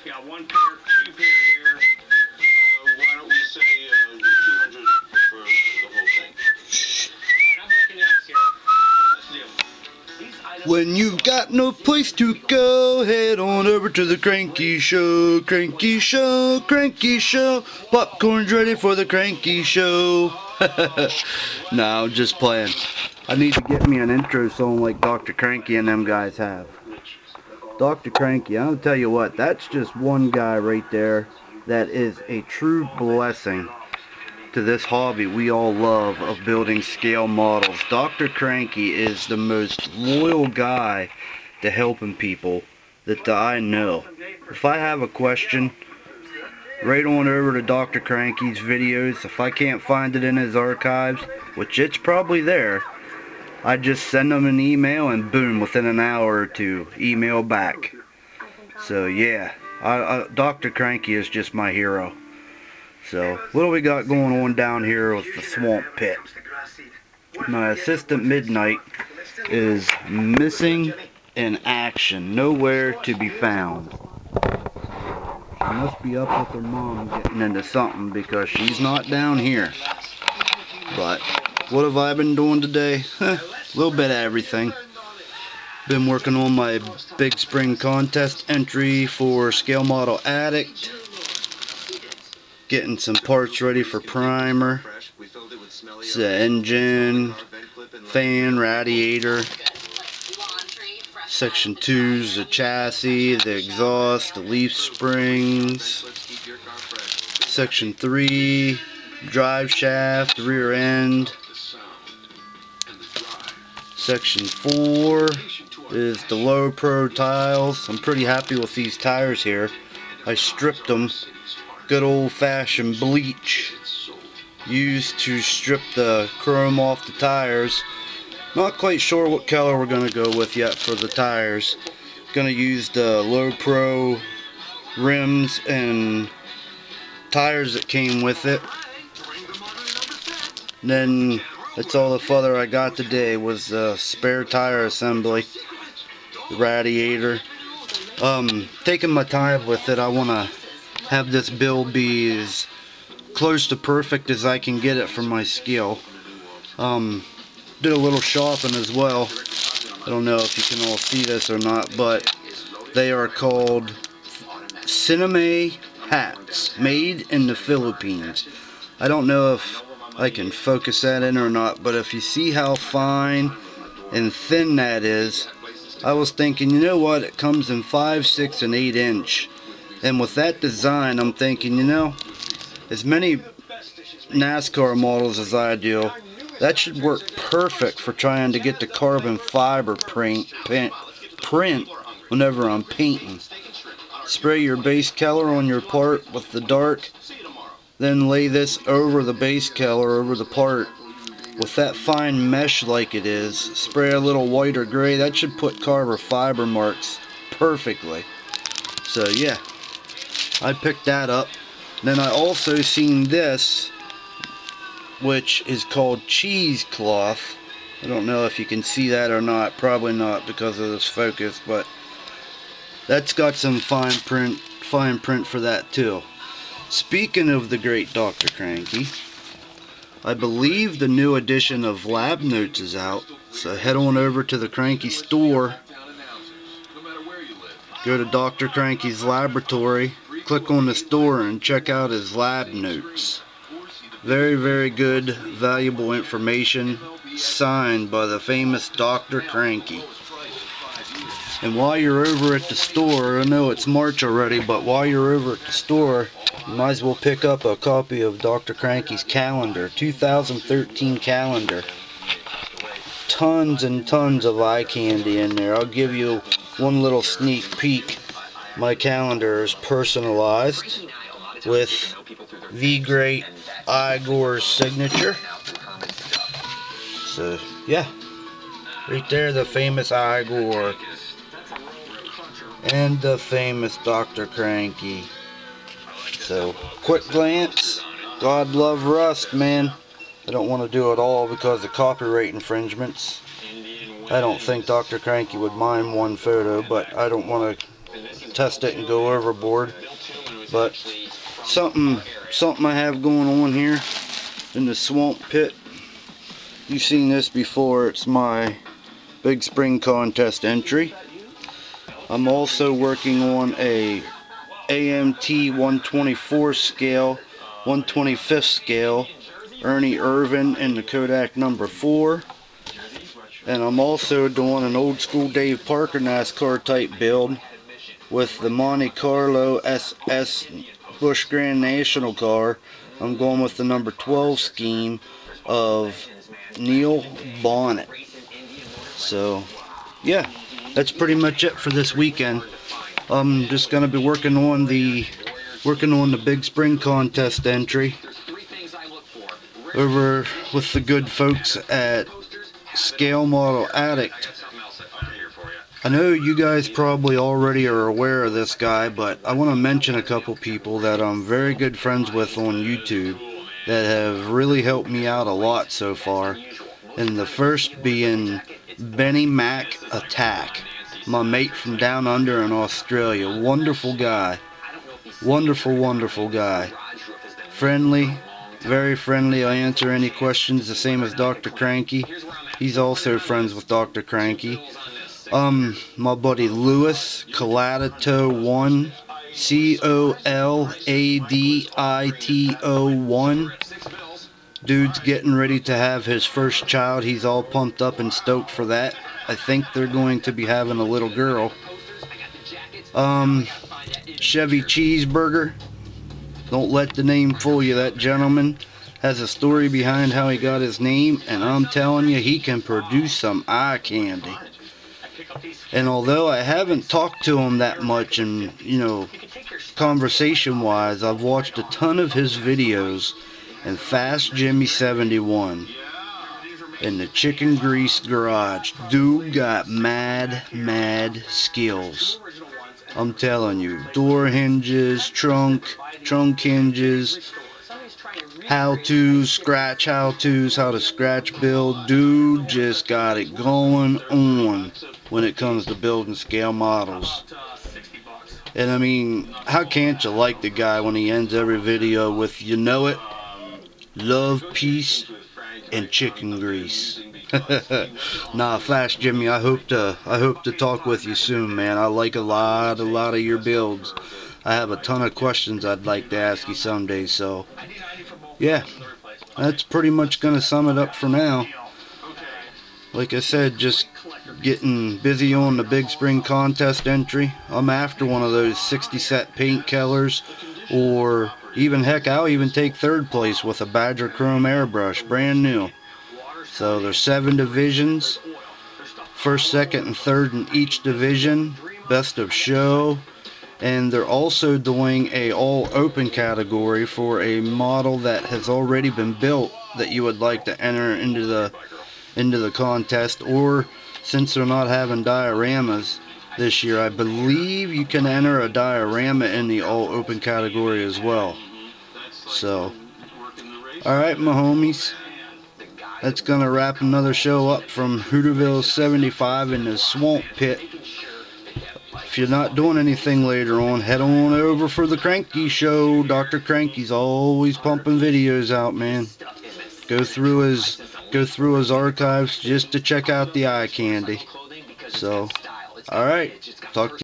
Yeah, one pair, two pair here. Why don't we say 200 for the whole thing? I'm breaking the ice here. That's the deal. When you've got no place to go, head on over to the Cranky Show. Cranky Show, Cranky Show. Popcorn's ready for the Cranky Show. No, I'm just playing. I need to get me an intro song like Dr. Cranky and them guys have. Dr. Cranky, I'll tell you what, that's just one guy right there that is a true blessing to this hobby we all love of building scale models. Dr. Cranky is the most loyal guy to helping people that I know. If I have a question, right on over to Dr. Cranky's videos. If I can't find it in his archives, which it's probably there, I just send them an email and boom, within an hour or two, email back. So yeah, Dr. Cranky is just my hero. So what do we got going on down here with the swamp pit? My assistant Midnight is missing in action, nowhere to be found. She must be up with her mom getting into something because she's not down here. But what have I been doing today? A little bit of everything. Been working on my big spring contest entry for Scale Model Addict. Getting some parts ready for primer. It's the engine, fan, radiator. Section 2's the chassis, the exhaust, the leaf springs. Section 3, drive shaft, rear end. Section 4 is the low pro tiles. I'm pretty happy with these tires here. I stripped them. Good old fashioned bleach used to strip the chrome off the tires. Not quite sure what color we're going to go with yet for the tires. Going to use the low pro rims and tires that came with it. And then that's all the further I got today was the spare tire assembly, the radiator. Taking my time with it. I want to have this build be as close to perfect as I can get it for my skill. Did a little shopping as well. I don't know if you can all see this or not, but they are called Cinema hats, made in the Philippines. I don't know if I can focus that in or not, but if you see how fine and thin that is, I was thinking, you know what, it comes in 5, 6, and 8 inch. And with that design, I'm thinking, you know, as many NASCAR models as I do, that should work perfect for trying to get the carbon fiber print whenever I'm painting. Spray your base color on your part with the dark, then lay this over the base color over the part. With that fine mesh like it is, spray a little white or gray. That should put carbon fiber marks perfectly. So yeah, I picked that up. Then I also seen this, which is called cheesecloth. I don't know if you can see that or not. Probably not because of this focus, but that's got some fine print for that too. Speaking of the great Dr. Cranky, I believe the new edition of Lab Notes is out. So head on over to the Cranky store. Go to Dr. Cranky's laboratory. Click on the store and check out his Lab Notes. Very, very good, valuable information, signed by the famous Dr. Cranky. And while you're over at the store, I know it's March already, but while you're over at the store, you might as well pick up a copy of Dr. Cranky's calendar, 2013 calendar. Tons and tons of eye candy in there. I'll give you one little sneak peek. My calendar is personalized with the great Igor's signature. So yeah, right there, the famous Igor and the famous Dr. Cranky. So quick glance, God love Rust, man. I don't want to do it all because of copyright infringements. I don't think Dr. Cranky would mind one photo, but I don't want to test it and go overboard. But something I have going on here in the swamp pit. You've seen this before. It's my Big Spring Contest entry. I'm also working on a AMT 124 scale, 125th scale, Ernie Irvin in the Kodak number 4. And I'm also doing an old school Dave Parker NASCAR type build with the Monte Carlo SS Busch Grand National car. I'm going with the number 12 scheme of Neil Bonnet. So yeah, that's pretty much it for this weekend. I'm just gonna be working on the Big Spring Contest entry over with the good folks at Scale Model Addict. I know you guys probably already are aware of this guy, but I want to mention a couple people that I'm very good friends with on YouTube that have really helped me out a lot so far. And the first being Benny Mac Attack, my mate from down under in Australia. Wonderful guy. Wonderful guy. Friendly, very friendly. I answer any questions the same as Dr. Cranky. He's also friends with Dr. Cranky. My buddy Lewis Coladito1, Coladito1. Dude's getting ready to have his first child. He's all pumped up and stoked for that. I think they're going to be having a little girl. Chevy Cheeseburger. Don't let the name fool you. That gentleman has a story behind how he got his name, and I'm telling you, he can produce some eye candy. And although I haven't talked to him that much, and conversation wise, I've watched a ton of his videos in Fast Jimmy 71 in the chicken grease garage. Dude got mad skills. I'm telling you, door hinges, trunk hinges, how-tos, scratch how-tos, how to scratch build. Dude just got it going on when it comes to building scale models. And I mean, how can't you like the guy when he ends every video with, you know it, love, peace, and chicken grease. Nah, Fast Jimmy, I hope to talk with you soon, man. I like a lot of your builds. I have a ton of questions I'd like to ask you someday. So yeah, that's pretty much gonna sum it up for now. Like I said, just getting busy on the Big Spring Contest entry. I'm after one of those 60 set paint killers, or even heck, I'll even take third place with a Badger Chrome airbrush, brand new. So there's 7 divisions, first, second, and third in each division, best of show. And they're also doing a all open category for a model that has already been built that you would like to enter into the contest. Or since they're not having dioramas this year, I believe you can enter a diorama in the all open category as well. So alright, my homies, that's gonna wrap another show up from Hooterville 75 in the swamp pit. If you're not doing anything later on, head on over for the Cranky Show. Dr. Cranky's always pumping videos out, man. Go through his archives just to check out the eye candy. So, alright, talk to you.